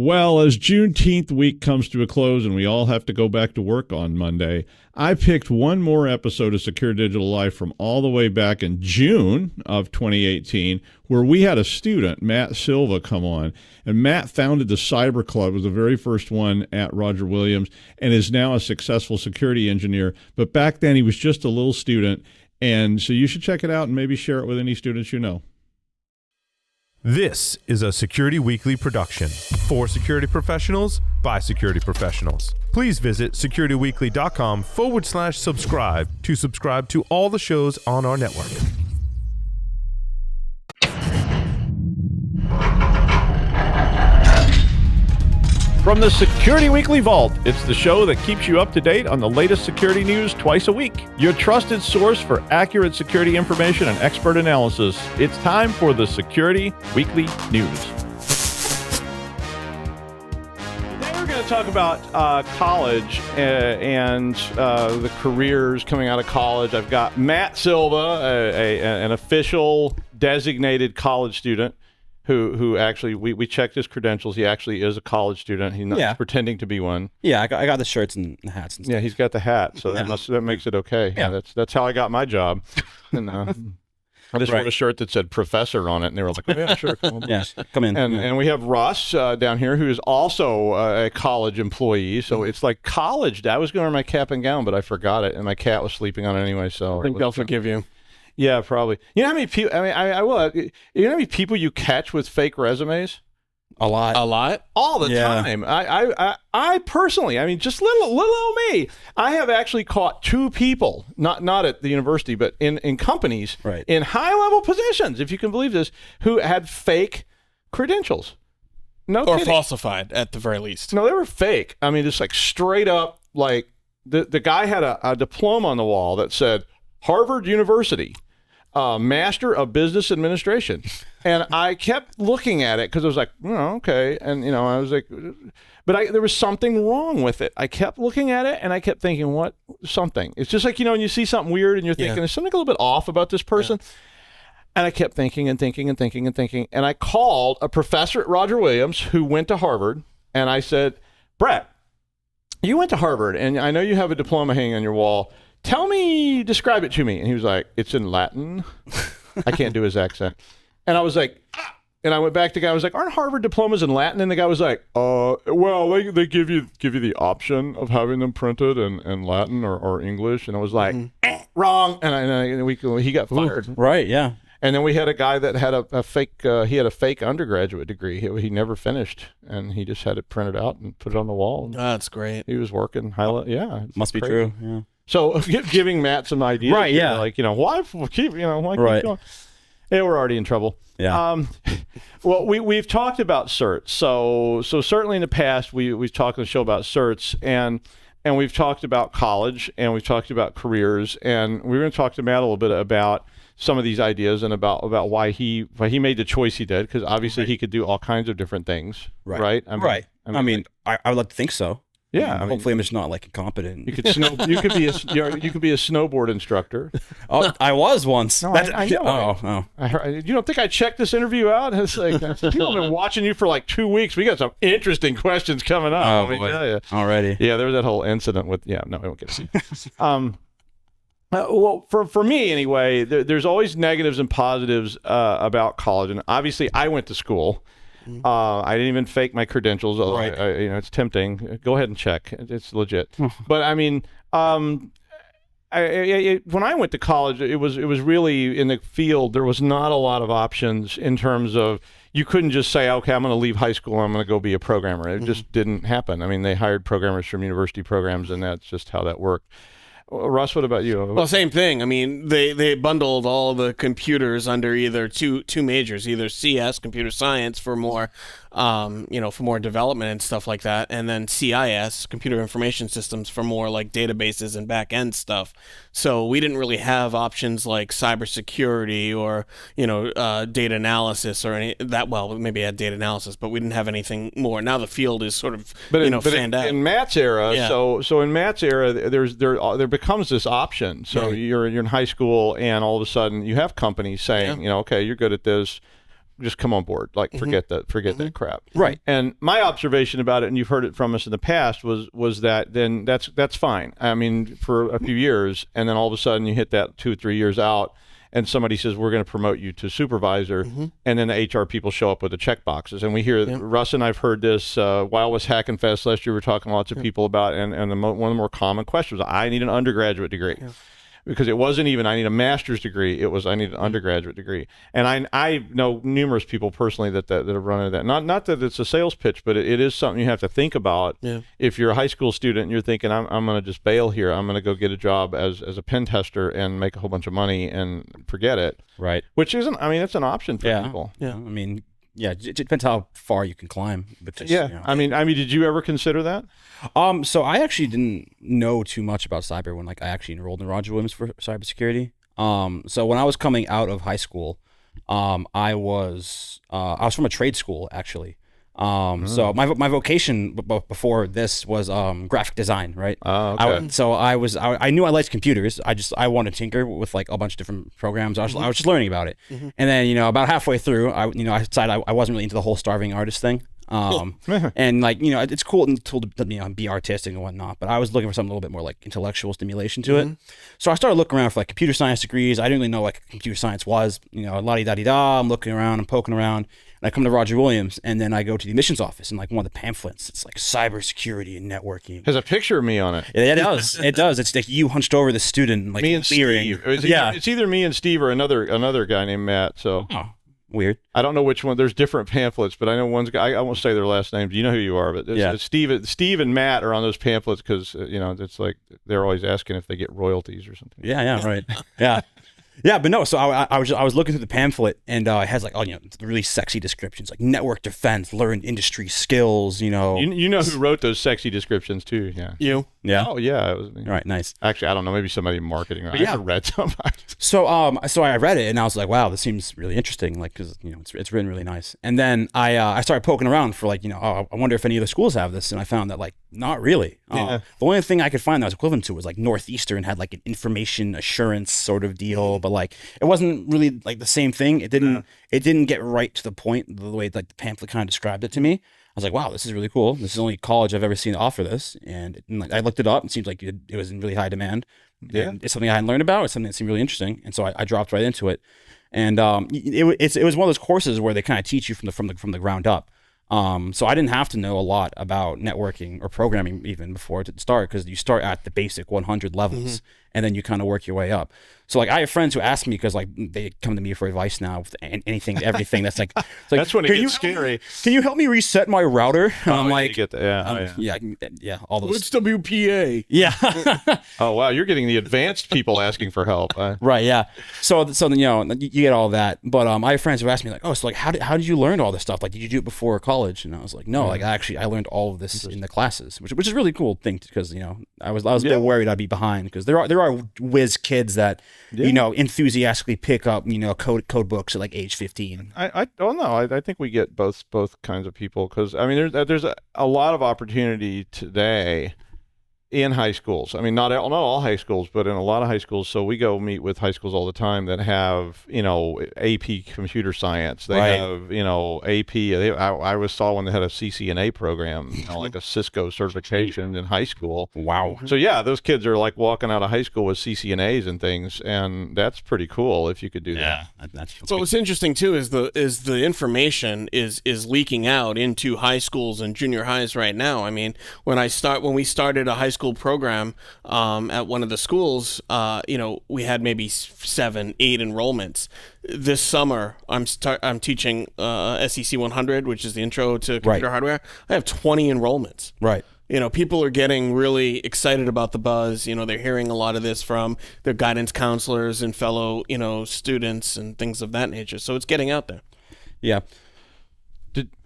Well, as Juneteenth week comes to a close and we all have to go back to work on Monday, I picked one more episode of Secure Digital Life from all the way back in June of 2018, where we had a student, Matt Silva, come on. And Matt founded the Cyber Club, was the very first one at Roger Williams, and is now a successful security engineer. But back then, he was just a little student. And so you should check it out and maybe share it with any students you know. This is a Security Weekly production for security professionals by security professionals. Please visit securityweekly.com/subscribe to subscribe to all the shows on our network. From the Security Weekly Vault, it's the show that keeps you up to date on the latest security news twice a week. Your trusted source for accurate security information and expert analysis. It's time for the Security Weekly News. Today we're going to talk about college and the careers coming out of college. I've got Matt Silva, an official designated college student. Who actually, we checked his credentials. He actually is a college student. He's not pretending to be one. Yeah, I got the shirts and the hats and stuff. Yeah, he's got the hat, so that makes it okay. Yeah, that's how I got my job. And I just wore a shirt that said professor on it, and they were like, oh, yeah, sure. Come on. Come in. And we have Russ down here, who is also a college employee. So it's like college. I was going to wear my cap and gown, but I forgot it, and my cat was sleeping on it anyway. So I think they'll forgive you. Yeah, probably. You know how many people? I mean, I will. You know how many people you catch with fake resumes? A lot. All the time. I personally, I mean, just little old me. I have actually caught two people, not at the university, but in companies, in high level positions, if you can believe this, who had fake credentials. No or kidding. Falsified at the very least. No, they were fake. I mean, just like straight up, like the guy had a diploma on the wall that said Harvard University. Master of Business Administration. And I kept looking at it because I was like, oh, okay. And, you know, I was like, but there was something wrong with it. I kept looking at it and I kept thinking, what? Something. It's just like, you know, when you see something weird and you're thinking, there's something a little bit off about this person. Yeah. And I kept thinking and thinking and thinking and thinking. And I called a professor at Roger Williams who went to Harvard. And I said, Brett, you went to Harvard and I know you have a diploma hanging on your wall. Describe it to me. And he was like, it's in Latin. I can't do his accent. And I was like, and I went back to the guy. I was like, aren't Harvard diplomas in Latin? And the guy was like, well, they give you the option of having them printed in Latin or English. And I was like, wrong. And he got fired. Ooh, right. Yeah. And then we had a guy that had a fake, he had a fake undergraduate degree. He never finished, and he just had it printed out and put it on the wall. That's great. He was working. Must be true. Yeah. So giving Matt some ideas, right? Yeah, like, you know, why keep going? Yeah, we're already in trouble. Yeah. Well, we've talked about certs. So certainly in the past we've talked on the show about certs, and we've talked about college, and we've talked about careers, and we're going to talk to Matt a little bit about some of these ideas and about why he made the choice he did, because obviously he could do all kinds of different things. Right. I mean, I would like to think so. Yeah, hopefully I'm just not like incompetent. You could you could be a snowboard instructor. Oh, I was once. No, I know. You don't think I checked this interview out? It's like people have been watching you for like 2 weeks. We got some interesting questions coming up. Oh, let me tell you. Already. Yeah, there was that whole incident with. Yeah, no, we won't get to see. Well, for me anyway, there's always negatives and positives about college, and obviously I went to school. I didn't even fake my credentials. Right. You know, it's tempting. Go ahead and check. It's legit. But I mean, when I went to college, it was really in the field. There was not a lot of options in terms of you couldn't just say, okay, I'm going to leave high school and I'm going to go be a programmer. It just didn't happen. I mean, they hired programmers from university programs, and that's just how that worked. Russ, what about you? Well, same thing. I mean, they bundled all the computers under either two majors, either CS, computer science, for more, for more development and stuff like that, and then CIS, computer information systems, for more like databases and back end stuff. So we didn't really have options like cybersecurity or data analysis or any that. Well, maybe had data analysis, but we didn't have anything more. Now the field is sort of fanned out. In Matt's era, so in Matt's era, there becomes this option. So you're in high school, and all of a sudden you have companies saying, okay, you're good at this. just come on board. Like forget that crap. Right. And my observation about it, and you've heard it from us in the past, was that then that's fine. I mean, for a few years, and then all of a sudden you hit that 2 or 3 years out, and somebody says we're going to promote you to supervisor, and then the HR people show up with the check boxes, and we hear Russ and I've heard this while I was Hacking Fest last year. We were talking to lots of people about, and one of the more common questions: I need an undergraduate degree. Because it wasn't even I need a master's degree, it was I need an undergraduate degree. And I know numerous people personally that have run into that. Not that it's a sales pitch, but it is something you have to think about. If you're a high school student and you're thinking I'm going to just bail here, I'm going to go get a job as a pen tester and make a whole bunch of money and forget it. Right. Which isn't, I mean, it's an option for people. Yeah. I mean, yeah, it depends how far you can climb. But this, I mean, did you ever consider that? So I actually didn't know too much about cyber when I actually enrolled in Roger Williams for cybersecurity. So when I was coming out of high school, I was from a trade school actually. So my vocation before this was graphic design, right? Oh, okay. I knew I liked computers. I wanted to tinker with like a bunch of different programs. I was just learning about it, and then about halfway through, I decided I wasn't really into the whole starving artist thing. And it's cool to be artistic and whatnot, but I was looking for something a little bit more like intellectual stimulation to it. So I started looking around for like computer science degrees. I didn't really know what computer science was, la-di-da-di-da. I'm looking around, I'm poking around, and I come to Roger Williams, and then I go to the admissions office, and like one of the pamphlets, it's like cybersecurity and networking. Has a picture of me on it. It does. It does. It's like you hunched over the student, like me and Steve. It's either me and Steve or another guy named Matt. So. Oh. Weird. I don't know which one. There's different pamphlets, but I know one's guy. I won't say their last names. You know who you are, but it's Steve and Matt are on those pamphlets because it's like they're always asking if they get royalties or something. Yeah, right. Yeah, but no. So I was looking through the pamphlet, and it has like really sexy descriptions like network defense, learn industry skills. You know who wrote those sexy descriptions too? Yeah, you. Yeah. Oh yeah, it was me. All right, nice. Actually, I don't know. Maybe somebody in marketing. I read some. So I read it and I was like, wow, this seems really interesting. Like, because it's written really nice. And then I started poking around for like I wonder if any other schools have this, and I found that like not really. The only thing I could find that was equivalent to was like Northeastern had like an information assurance sort of deal, but like it wasn't really like the same thing. It didn't get right to the point the way like the pamphlet kind of described it to me. I was like, wow, this is really cool. This is the only college I've ever seen offer this. And I looked it up. It seems like it was in really high demand. Yeah. And it's something I hadn't learned about. It's something that seemed really interesting. And so I dropped right into it. And it was one of those courses where they kind of teach you from the ground up. So I didn't have to know a lot about networking or programming even before to start, because you start at the basic 100 levels and then you kind of work your way up. So like I have friends who ask me, because like they come to me for advice now with anything, everything that's like that's when it gets scary. Can you help me reset my router? And I'm like, get that. Yeah, all those. What's WPA? Yeah. Oh wow, you're getting the advanced people asking for help. Right. Yeah. So you get all that, but I have friends who ask me like, oh, so like how did you learn all this stuff? Like, did you do it before college? And I was like, no, like I learned all of this in the classes, which is a really cool thing, because I was a bit worried I'd be behind, because there are whiz kids that enthusiastically pick up code books at like age 15. I think we get both kinds of people, because I mean there's a lot of opportunity today in high schools. I mean, not all high schools, but in a lot of high schools. So we go meet with high schools all the time that have, AP computer science. They have, AP. I saw one that had a CCNA program, like a Cisco certification in high school. Wow. So yeah, those kids are like walking out of high school with CCNAs and things, and that's pretty cool if you could do that. So what's interesting too is the information is leaking out into high schools and junior highs right now. I mean, when we started a high school program at one of the schools, we had maybe 7-8 enrollments. This summer, I'm teaching SEC 100, which is the intro to computer hardware. I have 20 enrollments. Right. People are getting really excited about the buzz. They're hearing a lot of this from their guidance counselors and fellow, students and things of that nature. So it's getting out there. Yeah.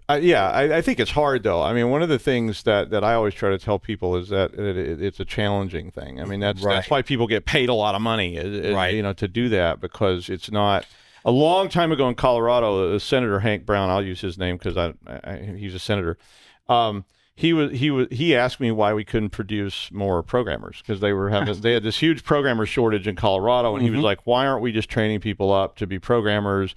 I think it's hard though. I mean, one of the things that I always try to tell people is that it's a challenging thing. I mean, that's why people get paid a lot of money, to do that, because it's not. A long time ago in Colorado, Senator Hank Brown, I'll use his name because he's a senator. He asked me why we couldn't produce more programmers, because they had this huge programmer shortage in Colorado, and he was like, why aren't we just training people up to be programmers?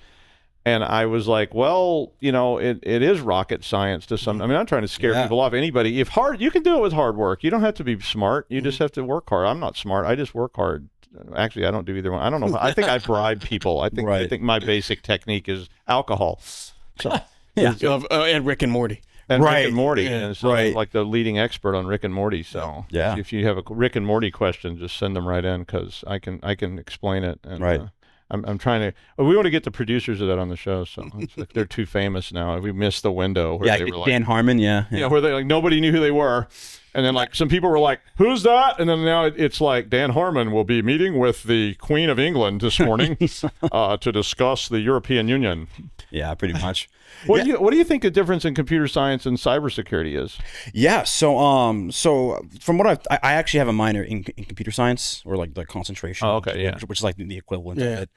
And I was like, well, it is rocket science to some. I mean, I'm trying to scare people off. Anybody, you can do it with hard work. You don't have to be smart. You just have to work hard. I'm not smart. I just work hard. Actually, I don't do either one. I don't know. I think I bribe people. I think my basic technique is alcohol. So and Rick and Morty. And Rick and Morty, and so I'm like the leading expert on Rick and Morty. So if you have a Rick and Morty question, just send them right in because I can explain it. And, I'm trying to. We want to get the producers of that on the show. So it's like they're too famous now. We missed the window. Where they were like, Dan Harmon. Where they like nobody knew who they were, and then like some people were like, "Who's that?" And then now it's like Dan Harmon will be meeting with the Queen of England this morning to discuss the European Union. Yeah, pretty much. What do you think the difference in computer science and cybersecurity is? Yeah, so from what I actually have a minor in computer science, or like the concentration. Oh, okay, which is like the equivalent of it.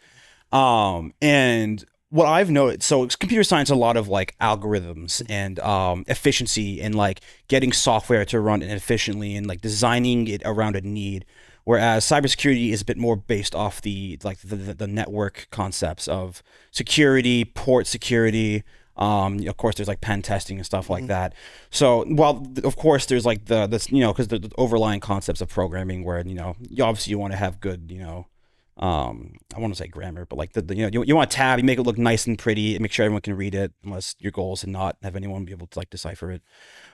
And what I've noticed, so it's computer science, a lot of like algorithms and efficiency and like getting software to run efficiently and like designing it around a need. Whereas cybersecurity is a bit more based off the network concepts of security, port security. Of course, there's like pen testing and stuff like that. So, while of course there's like because the overlying concepts of programming, where you obviously want to have good I want to say grammar, but like you want a tab, you make it look nice and pretty, and make sure everyone can read it, unless your goal is to not have anyone be able to like decipher it.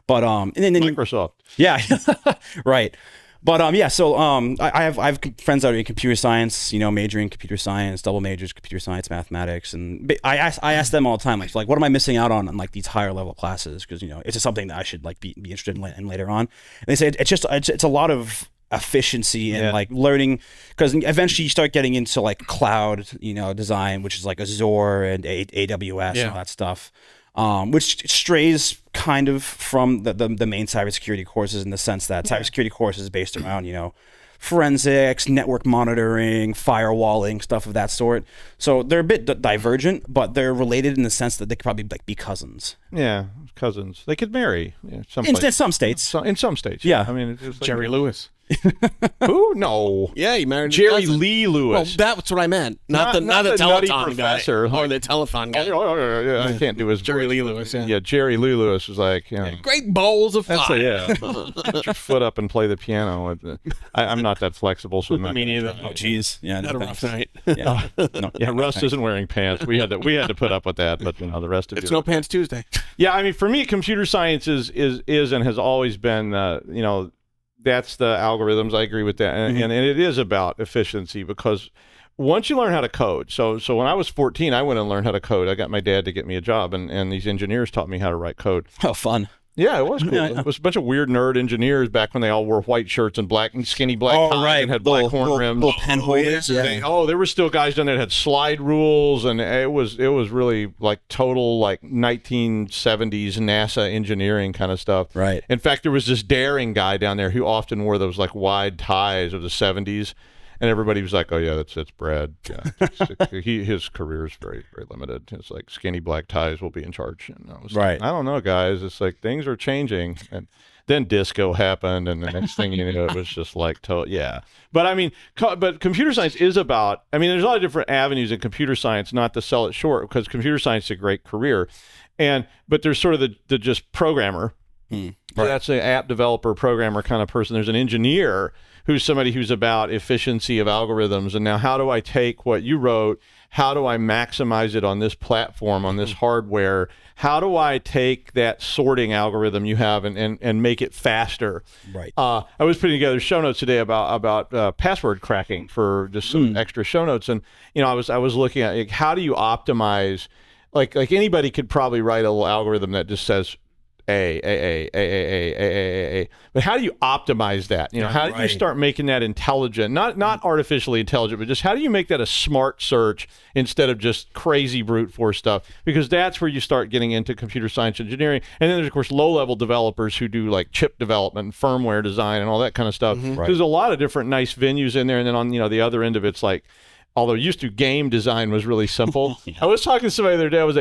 But and then Microsoft, right. But so I have friends that are in computer science, majoring in computer science, double majors, computer science, mathematics, and I ask them all the time, like what am I missing out on like these higher level classes? Because it's just something that I should like be interested in later on. And they say it's a lot of efficiency and like learning, because eventually you start getting into like cloud, design, which is like Azure and AWS and all that stuff. Which strays kind of from the main cybersecurity courses, in the sense that cybersecurity courses is based around, forensics, network monitoring, firewalling, stuff of that sort. So they're a bit divergent, but they're related in the sense that they could probably like be cousins. Yeah, cousins. They could marry. In some states. In some states. Yeah. I mean, it's like, Jerry Lewis. Who? No. Yeah, he married Jerry Lee Lewis. Well, that's what I meant. Not the nutty telephone professor. guy or the telephone guy. Yeah, I can't do his Jerry voice. Lee Lewis. Yeah, Jerry Lee Lewis was like, great bowls of fire. Put your foot up and play the piano. I'm not that flexible, so I'm not. Me neither. Oh, geez. Yeah, Had a rough night. Yeah, Russ isn't wearing pants. We had to put up with that, but the rest of it's no pants Tuesday. Yeah, I mean, for me, computer science is and has always been, that's the algorithms. I agree with that, and it is about efficiency, because once you learn how to code, so when I was 14, I went and learned how to code. I got my dad to get me a job, and these engineers taught me how to write code. Oh, fun. Yeah, it was cool. It was a bunch of weird nerd engineers back when they all wore white shirts and skinny black ties and had black horn rims. Little pen holders. There were still guys down there that had slide rules, and it was really like total like 1970s NASA engineering kind of stuff. Right. In fact, there was this daring guy down there who often wore those like wide ties of the 70s. And everybody was like, "Oh yeah, that's Brad. Yeah, his career is very, very limited. It's like skinny black ties will be in charge." And I was like, I don't know, guys. It's like things are changing. And then disco happened, and the next thing you know, it was just like, But I mean, but computer science is about. I mean, there's a lot of different avenues in computer science. Not to sell it short, because computer science is a great career, but there's sort of the just programmer. So that's an app developer, programmer kind of person. There's an engineer who's somebody who's about efficiency of algorithms. And now, how do I take what you wrote? How do I maximize it on this platform, on this hardware? How do I take that sorting algorithm you have and make it faster? Right. I was putting together show notes today about password cracking for just some extra show notes. And, I was looking at, like, how do you optimize, like anybody could probably write a little algorithm that just says, A. But how do you optimize that? How do you start making that intelligent? Not artificially intelligent, but just how do you make that a smart search instead of just crazy brute force stuff? Because that's where you start getting into computer science engineering. And then there's, of course, low-level developers who do like chip development and firmware design and all that kind of stuff. There's a lot of different nice venues in there. And then on the other end of it's like, although used to game design was really simple. I was talking to somebody the other day. I was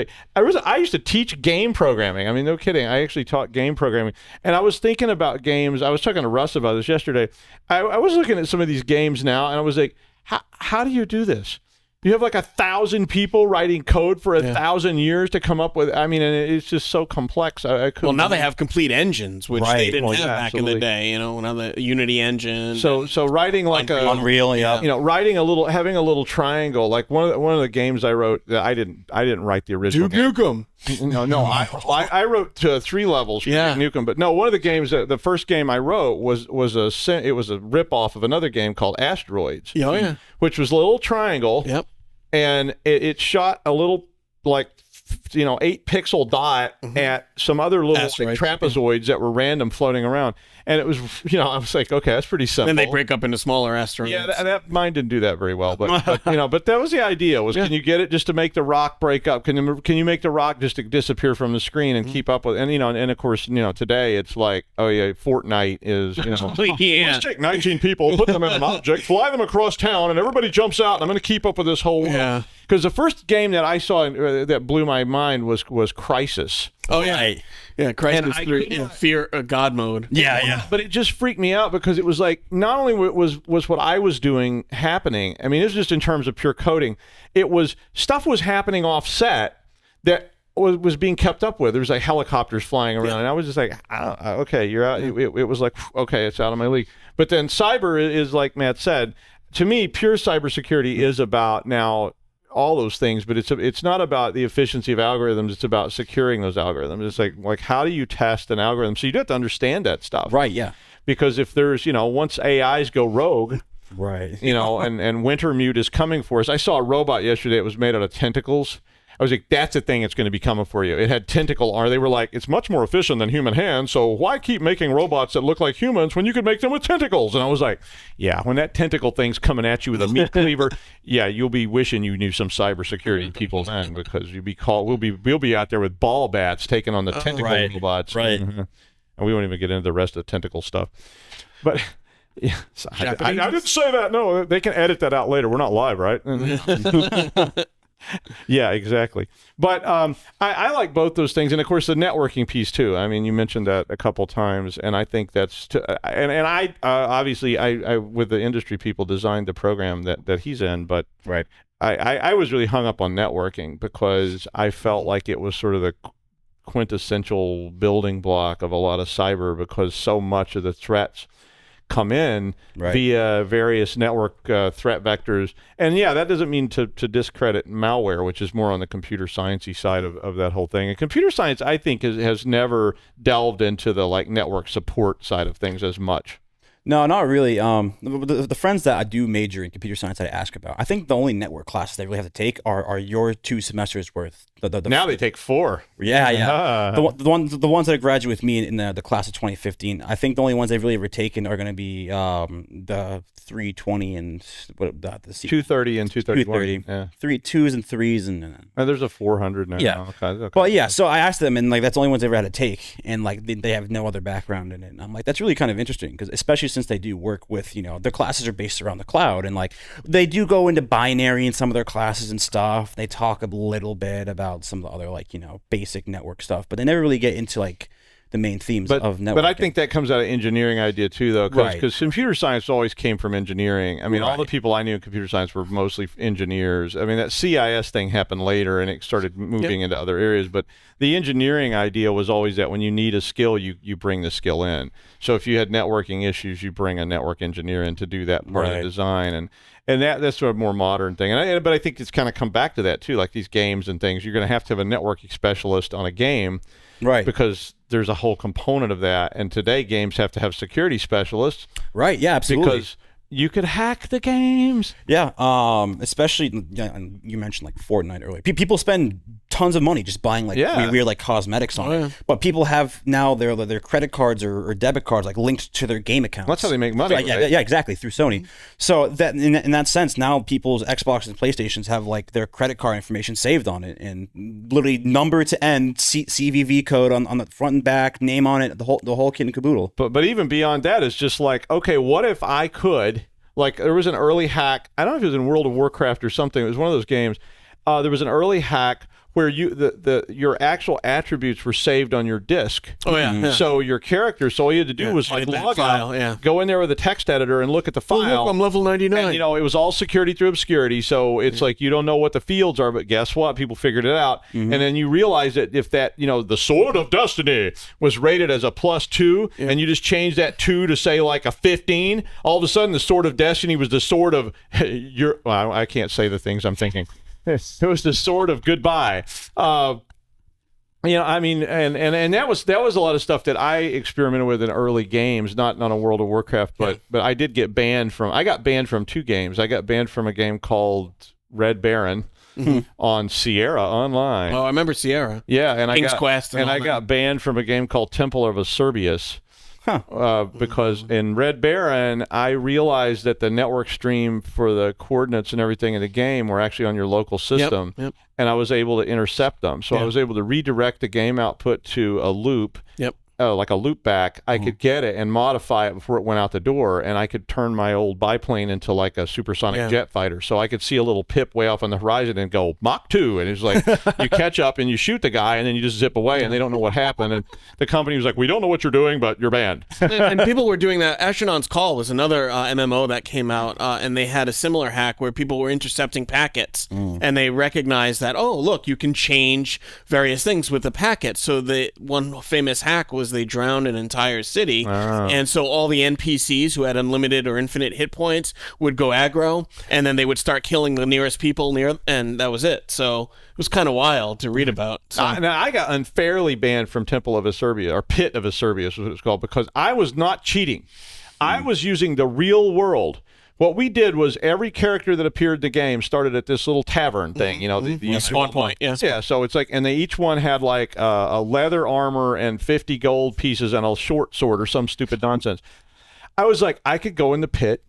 like, I used to teach game programming. I mean, no kidding. I actually taught game programming. And I was thinking about games. I was talking to Russ about this yesterday. I was looking at some of these games now, and I was like, how do you do this? You have like 1,000 people writing code for 1,000 years to come up with. I mean, and it's just so complex. I couldn't. Well, now they have complete engines, which they didn't have back absolutely. in the day. You know, now the Unity engine. So writing like Unreal, writing having a little triangle. Like one of the games I wrote, that I didn't write the original. Duke Nukem. No, I wrote 3 levels for Duke Nukem, but no, one of the games, the first game I wrote was a rip off of another game called Asteroids. Oh yeah, which was a little triangle. Yep. And it shot a little, like, 8-pixel dot at some other little like, trapezoids that were random floating around. And it was, I was like, okay, that's pretty simple. Then they break up into smaller asteroids. Yeah, that mine didn't do that very well, but but that was the idea. Was can you get it just to make the rock break up? Can you make the rock just to disappear from the screen and keep up with? And and of course, today it's like, oh yeah, Fortnite is let's take 19 people, put them in an object, fly them across town, and everybody jumps out, and I'm going to keep up with this whole. Yeah. Because the first game that I saw that blew my mind was Crysis. Oh yeah, yeah, Crysis 3, Fear God mode. Yeah. But it just freaked me out because it was like not only was what I was doing happening. I mean, it was just in terms of pure coding. It was stuff was happening offset that was being kept up with. There was like helicopters flying around, and I was just like, okay, you're out. It was like, okay, it's out of my league. But then cyber is like Matt said. To me, pure cybersecurity is about now all those things, but it's not about the efficiency of algorithms. It's about securing those algorithms. It's like how do you test an algorithm? So you do have to understand that stuff, right? Yeah, because if there's once AIs go rogue, right? And Wintermute is coming for us. I saw a robot yesterday. It was made out of tentacles. I was like, that's the thing that's going to be coming for you. It had tentacle arm. They were like, it's much more efficient than human hands, so why keep making robots that look like humans when you could make them with tentacles? And I was like, yeah, when that tentacle thing's coming at you with a meat cleaver, yeah, you'll be wishing you knew some cybersecurity people then, because we'll be out there with ball bats taking on the tentacle robots. Right. Mm-hmm. And we won't even get into the rest of the tentacle stuff. But yeah, I didn't say that. No, they can edit that out later. We're not live, right? Yeah, exactly. But I like both those things, and of course the networking piece too. I mean, you mentioned that a couple times, and I think that's and I obviously I with the industry people designed the program that he's in, but right. I was really hung up on networking because I felt like it was sort of the quintessential building block of a lot of cyber, because so much of the threats come in via various network threat vectors. And yeah, that doesn't mean to discredit malware, which is more on the computer sciencey side of that whole thing. And computer science, I think, has never delved into the network support side of things as much. No, not really. The friends that I do major in computer science that I ask about, I think the only network classes they really have to take are your 2 semesters worth. Now they take 4. Yeah. The ones that graduate with me in the class of 2015, I think the only ones they've really ever taken are going to be the 320 and the 230 and 230. Yeah. 2s and 3s and there's a 400 now. Yeah. Okay. Well, yeah. So I asked them, and that's the only ones they ever had to take, and they have no other background in it. And I'm like, that's really kind of interesting, because especially since they do work with, their classes are based around the cloud, and they do go into binary in some of their classes and stuff. They talk a little bit about some of the other basic network stuff, but they never really get into the main themes of networking. But I think that comes out of engineering idea too, though, because computer science always came from engineering. I mean, all the people I knew in computer science were mostly engineers. I mean, that CIS thing happened later, and it started moving into other areas. But the engineering idea was always that when you need a skill, you bring the skill in. So if you had networking issues, you bring a network engineer in to do that part of the design. And that's sort of a more modern thing. But I think it's kind of come back to that too, like these games and things. You're going to have a networking specialist on a game. Right. Because there's a whole component of that. And today games have to have security specialists. Right. Yeah, absolutely. Because you could hack the games. Yeah. Especially, you mentioned Fortnite earlier. People spend tons of money just buying weird cosmetics on it. But people have now their credit cards or debit cards linked to their game accounts. That's how they make money. Yeah, exactly, through Sony. So that in that sense, now people's Xboxes and PlayStations have their credit card information saved on it, and literally number to end, CVV code on the front and back, name on it, the whole kit and caboodle. But even beyond that, it's just okay, what if I could there was an early hack. I don't know if it was in World of Warcraft or something. It was one of those games. There was an early hack where your actual attributes were saved on your disk. Oh yeah. So your character, so all you had to do was like log out, go in there with a text editor and look at the file. Oh, look, I'm level 99. And, it was all security through obscurity. So it's like you don't know what the fields are, but guess what? People figured it out. And then you realize that if that, the Sword of Destiny was rated as a +2, and you just changed that 2 to say like a 15, all of a sudden the Sword of Destiny was the sword of I can't say the things I'm thinking. It was the sword of goodbye. And that was a lot of stuff that I experimented with in early games, not on World of Warcraft, but I did get banned from. I got banned from 2 games. I got banned from a game called Red Baron on Sierra Online. Oh, I remember Sierra. Yeah, and King's Quest, I got banned from a game called Temple of Acerbius. Because in Red Baron, I realized that the network stream for the coordinates and everything in the game were actually on your local system, and I was able to intercept them. So I was able to redirect the game output to a loop, like a loop back. I could get it and modify it before it went out the door, and I could turn my old biplane into like a supersonic jet fighter. So I could see a little pip way off on the horizon and go Mach 2, and it was like you catch up and you shoot the guy, and then you just zip away, and they don't know what happened. And the company was like, "We don't know what you're doing, but you're banned." And people were doing that. Astronaut's Call was another MMO that came out, and they had a similar hack where people were intercepting packets, and they recognized that, oh, look, you can change various things with the packet. So the one famous hack was they drowned an entire city, and so all the NPCs who had unlimited or infinite hit points would go aggro, and then they would start killing the nearest people and that was it. So it was kind of wild to read about. So. Now I got unfairly banned from Temple of Acerbius, or Pit of Acerbius is what it's called, because I was not cheating. I was using the real world. What we did was every character that appeared in the game started at this little tavern thing, the spawn point. Yeah, so it's like, and they each one had like a leather armor and 50 gold pieces and a short sword or some stupid nonsense. I was like, I could go in the pit,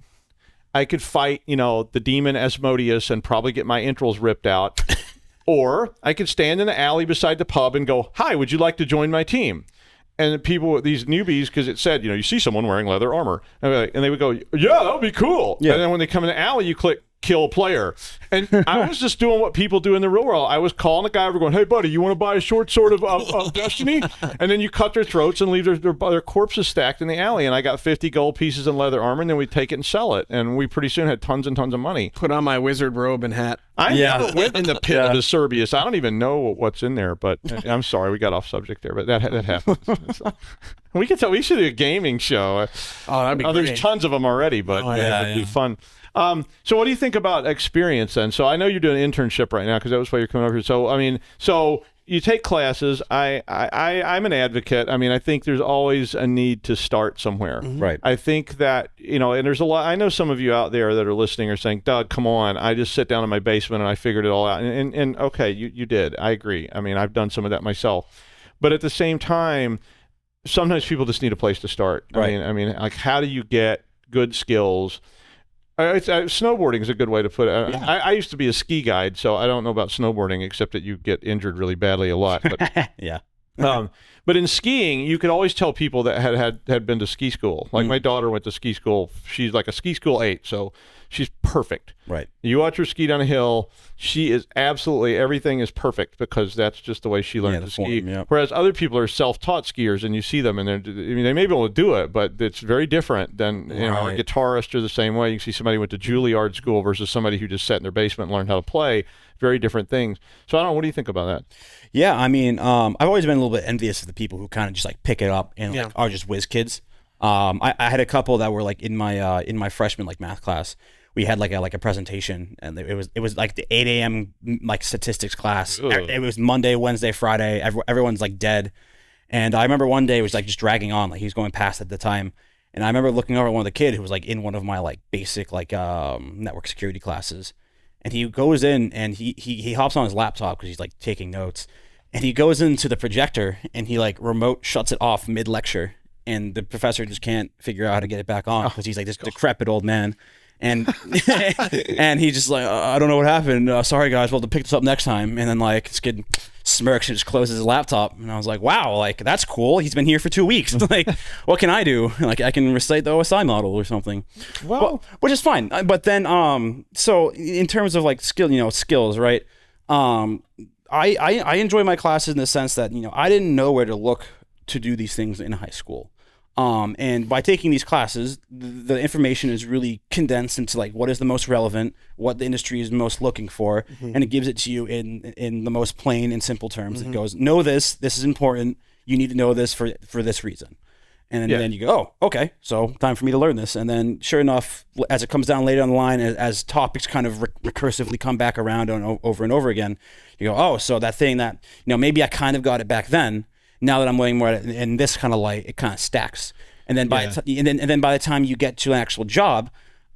I could fight, the demon Asmodeus and probably get my entrails ripped out, or I could stand in the alley beside the pub and go, "Hi, would you like to join my team?" And people, these newbies, because it said, you see someone wearing leather armor. And they would go, "Yeah, that would be cool." Yeah. And then when they come in the alley, you click kill player. And I was just doing what people do in the real world. I was calling a guy over going, "Hey, buddy, you want to buy a short sword of Destiny?" And then you cut their throats and leave their corpses stacked in the alley. And I got 50 gold pieces and leather armor, and then we'd take it and sell it. And we pretty soon had tons and tons of money. Put on my wizard robe and hat. I never went in the pit of Acerbius. I don't even know what's in there, but I'm sorry, we got off subject there, but that happens. We could tell we should do a gaming show. Oh, that'd be great. There's tons of them already, but it'd be fun. So what do you think about experience then? So I know you're doing an internship right now because that was why you're coming over here. So you take classes. I'm an advocate. I think there's always a need to start somewhere. Right. I think that, and there's a lot. I know some of you out there that are listening are saying, "Doug, come on. I just sit down in my basement and I figured it all out." And okay, you did. I agree. I've done some of that myself. But at the same time, sometimes people just need a place to start. Right. Like, how do you get good skills? Snowboarding is a good way to put it. I used to be a ski guide, so I don't know about snowboarding except that you get injured really badly a lot. But, yeah. But in skiing, you could always tell people that had been to ski school. Like my daughter went to ski school. She's like a ski school 8, so she's perfect. Right. You watch her ski down a hill, she is absolutely, everything is perfect because that's just the way she learned to ski. Whereas other people are self-taught skiers, and you see them, and they may be able to do it, but it's very different than, a guitarist are the same way. You can see somebody who went to Juilliard school versus somebody who just sat in their basement and learned how to play. Very different things. So I don't know, what do you think about that? Yeah, I've always been a little bit envious of the people who kind of just like pick it up and are just whiz kids. I had a couple that were like in my freshman like math class. We had like a presentation, and it was like the 8 a.m. like statistics class. Ugh. It was Monday, Wednesday, Friday. Everyone's like dead. And I remember one day it was like just dragging on, like he was going past at the time. And I remember looking over at one of the kid who was like in one of my like basic like network security classes. And he goes in and he hops on his laptop because he's like taking notes. And he goes into the projector and he like remote shuts it off mid-lecture. And the professor just can't figure out how to get it back on because he's like this decrepit old man. And and he just like, I don't know what happened. Sorry guys, we'll have to pick this up next time. And then like this kid smirks and just closes his laptop. And I was like, wow, like that's cool. He's been here for 2 weeks. Like, what can I do? Like I can recite the OSI model or something. Well, which is fine. But then so in terms of like skills, right? I enjoy my classes in the sense that, I didn't know where to look to do these things in high school. And by taking these classes, the information is really condensed into like what is the most relevant, what the industry is most looking for, and it gives it to you in the most plain and simple terms. It goes, know this is important, you need to know this for this reason. And then you go, oh, okay, so time for me to learn this. And then sure enough, as it comes down later on the line, as topics kind of recursively come back around over and over again, you go, oh, so that thing that, maybe I kind of got it back then, now that I'm learning more in this kind of light, it kind of stacks. And then by the time you get to an actual job,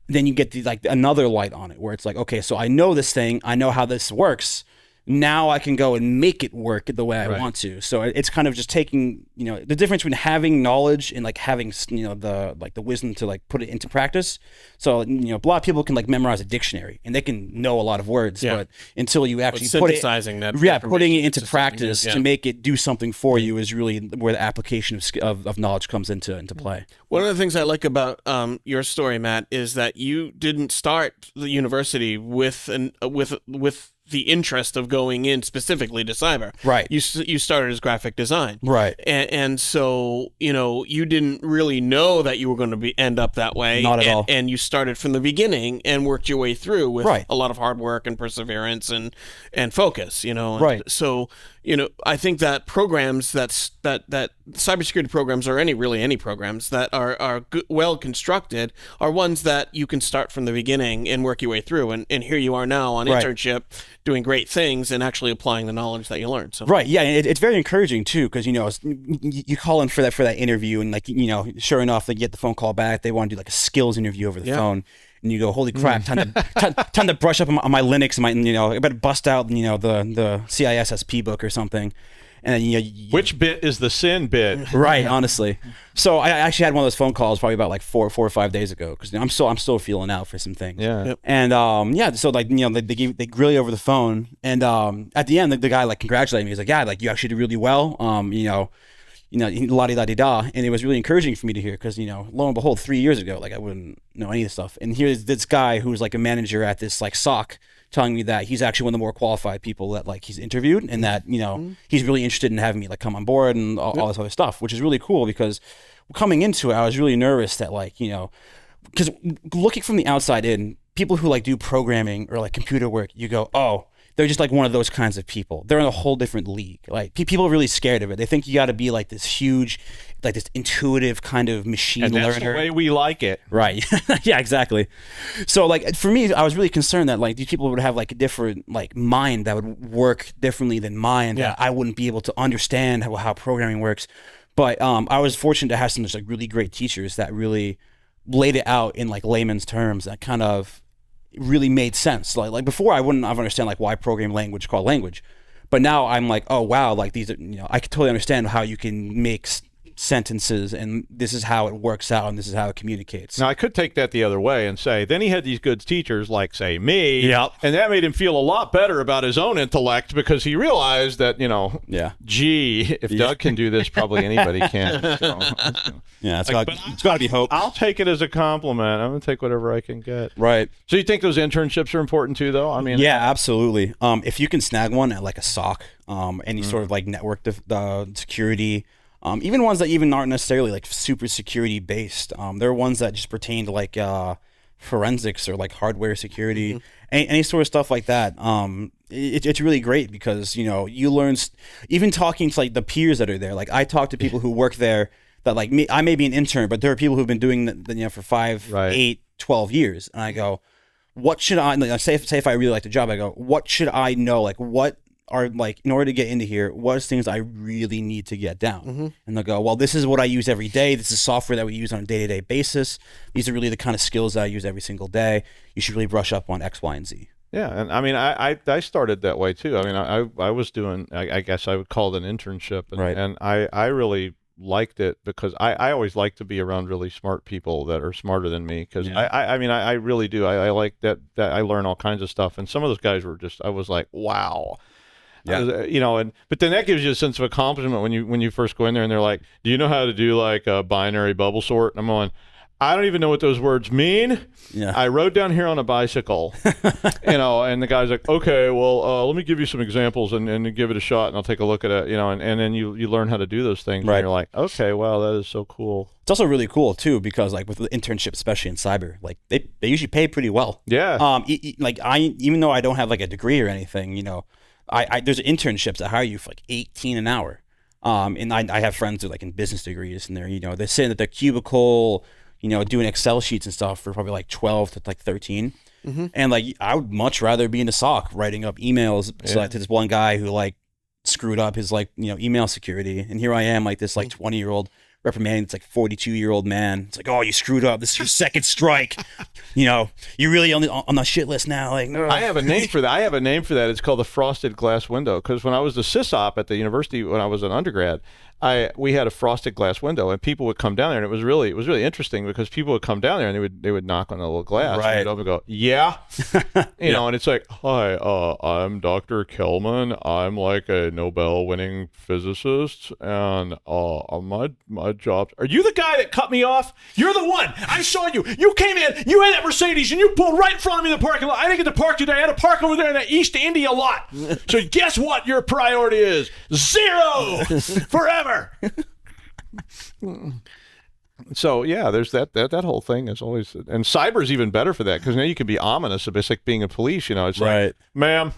then you get another light on it where it's like, okay, so I know this thing, I know how this works. Now I can go and make it work the way I want to. So it's kind of just taking, the difference between having knowledge and like having, the wisdom to like put it into practice. So, a lot of people can like memorize a dictionary and they can know a lot of words, but until you actually putting it into practice to make it do something for you is really where the application of knowledge comes into play. One of the things I like about your story, Matt, is that you didn't start the university with the interest of going in specifically to cyber. Right. You started as graphic design. Right. And so, you didn't really know that you were going to end up that way. Not at all. And you started from the beginning and worked your way through with a lot of hard work and perseverance and focus, Right. So, I think that programs that cybersecurity programs or any programs that are good, well constructed are ones that you can start from the beginning and work your way through. And here you are now on internship doing great things and actually applying the knowledge that you learned. So. Right. Yeah. And it's very encouraging too, because, you call in for that interview and sure enough, they get the phone call back. They want to do like a skills interview over the phone. And you go, holy crap, time to brush up on my Linux and I better bust out, the CISSP book or something. And then, which bit is the sin bit? Right, honestly. So I actually had one of those phone calls probably about like 4 or 5 days ago because I'm still feeling out for some things. Yeah. Yep. And so they grill you over the phone, and at the end the guy like congratulated me. He's like, yeah, like you actually did really well. La-di-da-di-da. And it was really encouraging for me to hear because, lo and behold, 3 years ago, like I wouldn't know any of this stuff. And here's this guy who's like a manager at this like SOC telling me that he's actually one of the more qualified people that like he's interviewed and that, he's really interested in having me like come on board and all this other stuff, which is really cool because coming into it, I was really nervous that like, because looking from the outside in, people who like do programming or like computer work, you go, oh, they're just like one of those kinds of people. They're in a whole different league. Like people are really scared of it. They think you got to be like this huge, like this intuitive kind of machine learner. And that's the way we like it. Right. Yeah, exactly. So like for me, I was really concerned that like these people would have like a different like mind that would work differently than mine. That I wouldn't be able to understand how programming works. But I was fortunate to have some just like really great teachers that really laid it out in like layman's terms that kind of really made sense. Like before I wouldn't have understand like why programming language called language, but now I'm like, oh wow, like these are, I can totally understand how you can make sentences and this is how it works out and this is how it communicates. Now I could take that the other way and say then he had these good teachers like say me, and that made him feel a lot better about his own intellect because he realized that gee, if Doug can do this, probably anybody can. So, it's got to be hope. I'll take it as a compliment. I'm gonna take whatever I can get. Right. So you think those internships are important too, though? I mean, yeah, absolutely. If you can snag one at like a SOC, any sort of like network security. Even ones that even aren't necessarily like super security based. There are ones that just pertain to like forensics or like hardware security, any sort of stuff like that. It's really great because you learn even talking to like the peers that are there. Like I talk to people who work there that like me. I may be an intern, but there are people who've been doing that for 5, 8, 12 years, and I go, what should I like, say if I really like the job? I go, what should I know? Like what are like in order to get into here, what is things I really need to get down? And they'll go, well, this is what I use every day. This is software that we use on a day-to-day basis. These are really the kind of skills that I use every single day. You should really brush up on X, Y, and Z. Yeah, and I mean, I started that way too. I mean, I was doing, I guess I would call it an internship, and I really liked it because I always like to be around really smart people that are smarter than me because I mean, I really do. I like that I learn all kinds of stuff, and some of those guys were just, I was like, wow. Yeah. But then that gives you a sense of accomplishment when you first go in there and they're like, do you know how to do like a binary bubble sort? And I'm going, I don't even know what those words mean. Yeah. I rode down here on a bicycle, and the guy's like, okay, well, let me give you some examples and give it a shot, and I'll take a look at it, and then you learn how to do those things. Right. And you're like, okay, wow, that is so cool. It's also really cool too, because like with the internship, especially in cyber, like they usually pay pretty well. Yeah. Even though I don't have like a degree or anything, there's internships that hire you for like $18 an hour. And I have friends who are like in business degrees, and they're sitting at their cubicle, doing Excel sheets and stuff for probably like 12 to like 13. Mm-hmm. And like, I would much rather be in the SOC writing up emails to this one guy who like screwed up his like, email security. And here I am, like this like 20-year-old reprimanding this like 42-year-old man. It's like, oh, you screwed up. This is your second strike. You're really on the shit list now. Like, no. I have a name for that. It's called the frosted glass window. Because when I was the sysop at the university, when I was an undergrad, we had a frosted glass window, and people would come down there, and it was really interesting because people would come down there and they would knock on the little glass, right? And they'd open and go, yeah, and it's like, hi, I'm Dr. Kelman. I'm like a Nobel-winning physicist, and my job. Are you the guy that cut me off? You're the one. I saw you. You came in. You had that Mercedes, and you pulled right in front of me in the parking lot. I didn't get to park today. I had to park over there in the East India lot. So guess what? Your priority is 0 forever. So yeah, there's that whole thing is always, and cyber's even better for that because now you can be ominous. It's like being a police. It's right. like, ma'am,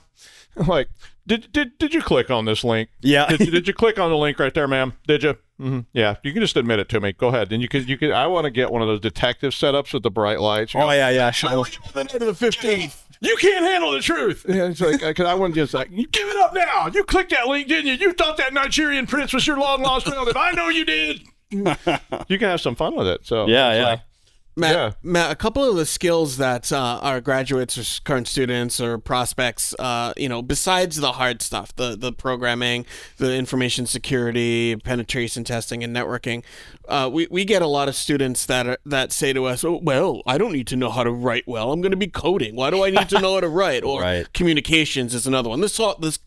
like, did you click on this link? Yeah. Did you click on the link right there, ma'am? Did you? Mm-hmm. Yeah. You can just admit it to me. Go ahead. And you could. I want to get one of those detective setups with the bright lights. Yeah. Sure. The night of the 15th. You can't handle the truth. Yeah, it's like, because I want to just like, you give it up now. You clicked that link, didn't you? You thought that Nigerian prince was your long lost relative. I know you did. You can have some fun with it. So yeah. Matt, a couple of the skills that our graduates or current students or prospects, besides the hard stuff, the programming, the information security, penetration testing, and networking, we get a lot of students that say to us, "Oh, well, I don't need to know how to write well. I'm going to be coding. Why do I need to know how to write?" Or right. Communications is another one. This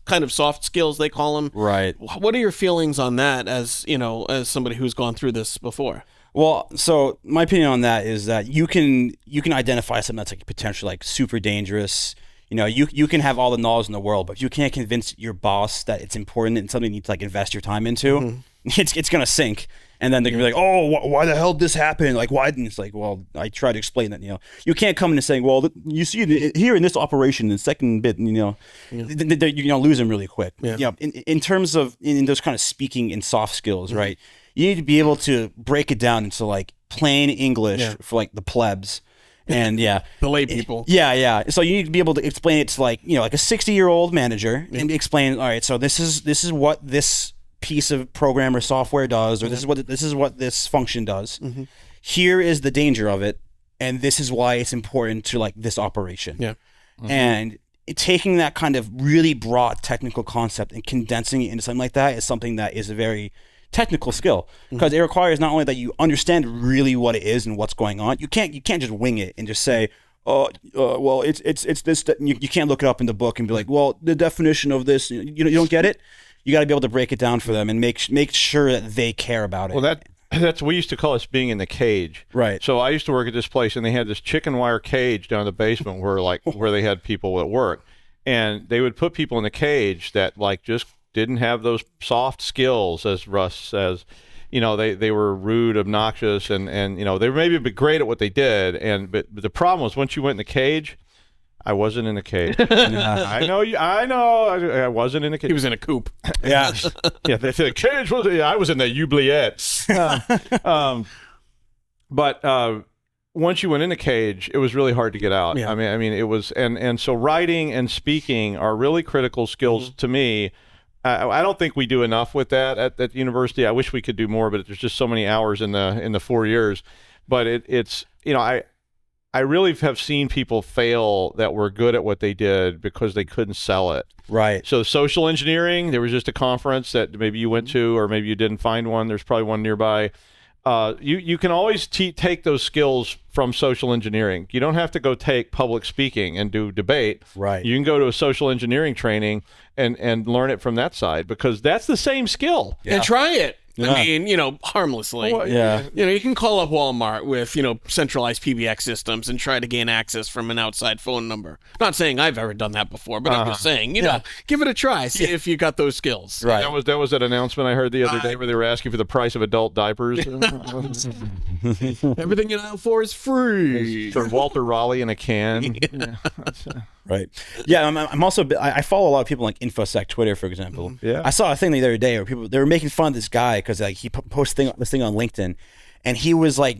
kind of soft skills they call them. Right. What are your feelings on that? As as somebody who's gone through this before. Well, so my opinion on that is that you can identify something that's like potentially like super dangerous. You can have all the knowledge in the world, but if you can't convince your boss that it's important and something you need to like invest your time into, it's gonna sink. And then they're gonna be like, oh, why the hell did this happen? Like, why? And it's like, well, I try to explain that. You can't come in and saying, well, you see here in this operation, the second bit, you're gonna lose them really quick. Yeah. In terms of in those kind of speaking and soft skills, right? You need to be able to break it down into like plain English for like the plebs. And the lay people. Yeah. So you need to be able to explain it to like a 60-year-old manager and explain, all right, so this is what this piece of program or software does, or this is what this function does. Mm-hmm. Here is the danger of it, and this is why it's important to like this operation. Yeah. Mm-hmm. And taking that kind of really broad technical concept and condensing it into something like that is something that is a very technical skill, because it requires not only that you understand really what it is and what's going on. You can't just wing it and just say, well, it's this. You can't look it up in the book and be like, well, the definition of this. You don't get it. You got to be able to break it down for them and make sure that they care about it. Well, that's we used to call us being in the cage. Right. So I used to work at this place, and they had this chicken wire cage down in the basement where they had people at work, and they would put people in the cage that like just didn't have those soft skills, as Russ says. They were rude, obnoxious, and they were maybe a bit great at what they did. But the problem was once you went in the cage, I wasn't in the cage. I know. I wasn't in the cage. He was in a coop. Yeah. Yeah. The cage was. Yeah, I was in the oubliette. But once you went in the cage, it was really hard to get out. Yeah. I mean, it was, and so writing and speaking are really critical skills to me. I don't think we do enough with that at the university. I wish we could do more, but there's just so many hours in the 4 years. But it's I really have seen people fail that were good at what they did because they couldn't sell it. Right. So social engineering, there was just a conference that maybe you went to, or maybe you didn't find one. There's probably one nearby. You can always take those skills from social engineering. You don't have to go take public speaking and do debate. Right. You can go to a social engineering training and learn it from that side, because that's the same skill. And try it. Yeah. I mean, harmlessly. Yeah. You can call up Walmart with, centralized PBX systems and try to gain access from an outside phone number. Not saying I've ever done that before, but I'm just saying, give it a try. See if you got those skills. Right. That was that announcement I heard the other day where they were asking for the price of adult diapers. Everything in aisle 4 is free. Sort of Walter Raleigh in a can. Right. Yeah. I'm also. I follow a lot of people like InfoSec Twitter, for example. Yeah. I saw a thing the other day where they were making fun of this guy because like he posted this thing on LinkedIn, and he was like,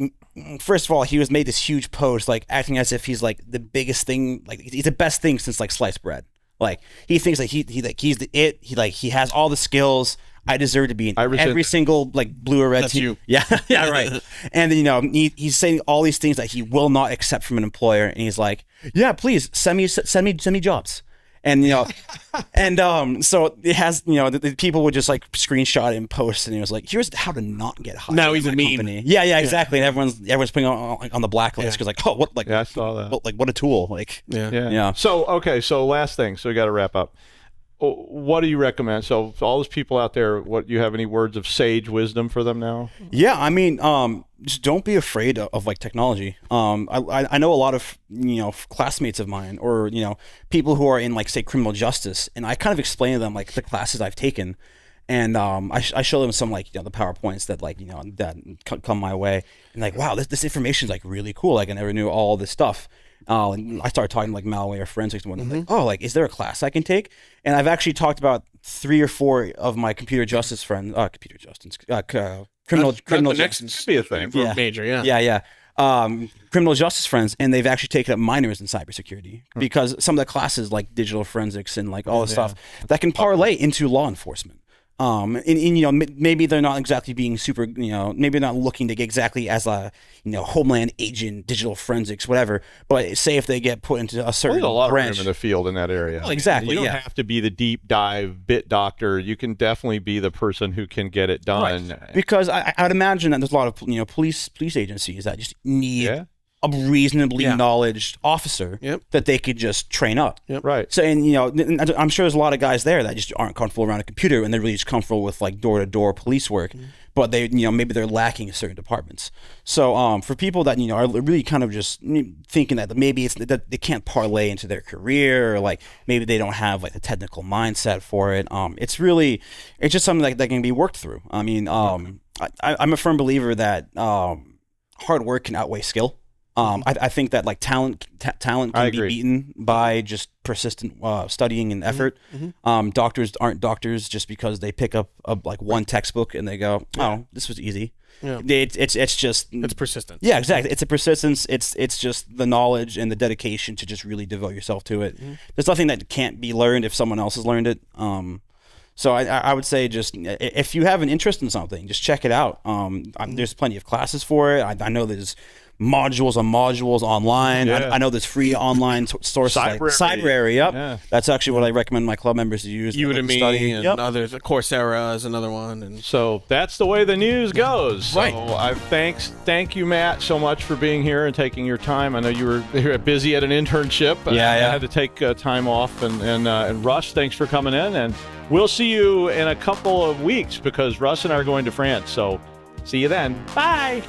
first of all, he was made this huge post like acting as if he's like the biggest thing, like he's the best thing since like sliced bread. Like he thinks like he's the it. He has all the skills. I deserve to be in every single like blue or red That's team. you. Yeah, yeah, right. And then, he's saying all these things that he will not accept from an employer, and he's like, "Yeah, please send me jobs." And so it has the people would just like screenshot it and post, and he was like, "Here's how to not get hired." Now he's in a my meme. company. Yeah, exactly. And everyone's putting on the blacklist because like, oh, what like Yeah, I saw that. what a tool like. Yeah. So last thing. So we got to wrap up. What do you recommend? So for all those people out there, what you have any words of sage wisdom for them now? Yeah, I mean, just don't be afraid of like technology. I know a lot of classmates of mine, or people who are in like say criminal justice, and I kind of explain to them like the classes I've taken, and I show them some like the PowerPoints that like that come my way, and like, wow, this information is like really cool. Like I never knew all this stuff. And I started talking like malware forensics and whatnot. Like, oh, like, is there a class I can take? And I've actually talked about 3 or 4 of my criminal justice, That's the next Could be a thing. Yeah. major, yeah. Yeah. Criminal justice friends, and they've actually taken up minors in cybersecurity because some of the classes like digital forensics and like all the stuff that can parlay into law enforcement. Maybe they're not exactly being super, maybe they're not looking to get exactly as a, homeland agent, digital forensics, whatever. But say if they get put into a certain There's a lot branch, of room in the field in that area. Well, exactly. You don't have to be the deep dive bit doctor. You can definitely be the person who can get it done. Right. Because I'd imagine that there's a lot of police agencies that just need a reasonably knowledged officer that they could just train up. Right. So, and I'm sure there's a lot of guys there that just aren't comfortable around a computer, and they're really just comfortable with like door-to-door police work, but they, maybe they're lacking in certain departments. So, for people that are really kind of just thinking that maybe it's that they can't parlay into their career, or like maybe they don't have like the technical mindset for it. It's just something that can be worked through. I mean, I'm a firm believer that hard work can outweigh skill. I think that like talent can be beaten by just persistent studying and effort. Doctors aren't doctors just because they pick up like one textbook and they go, oh, this was easy. Yeah. It's persistence. Yeah, exactly. It's a persistence. It's just the knowledge and the dedication to just really devote yourself to it. There's nothing that can't be learned if someone else has learned it. So I would say just if you have an interest in something, just check it out. There's plenty of classes for it. I know there's modules online. I know there's free online sources like Cyberary. Yep. That's actually what I recommend my club members to use. Udemy and others. Coursera is another one. And so that's the way the news goes. Right. So thank you, Matt, so much for being here and taking your time. I know you were busy at an internship. I had to take time off. And Russ, thanks for coming in. And we'll see you in a couple of weeks because Russ and I are going to France. So see you then. Bye.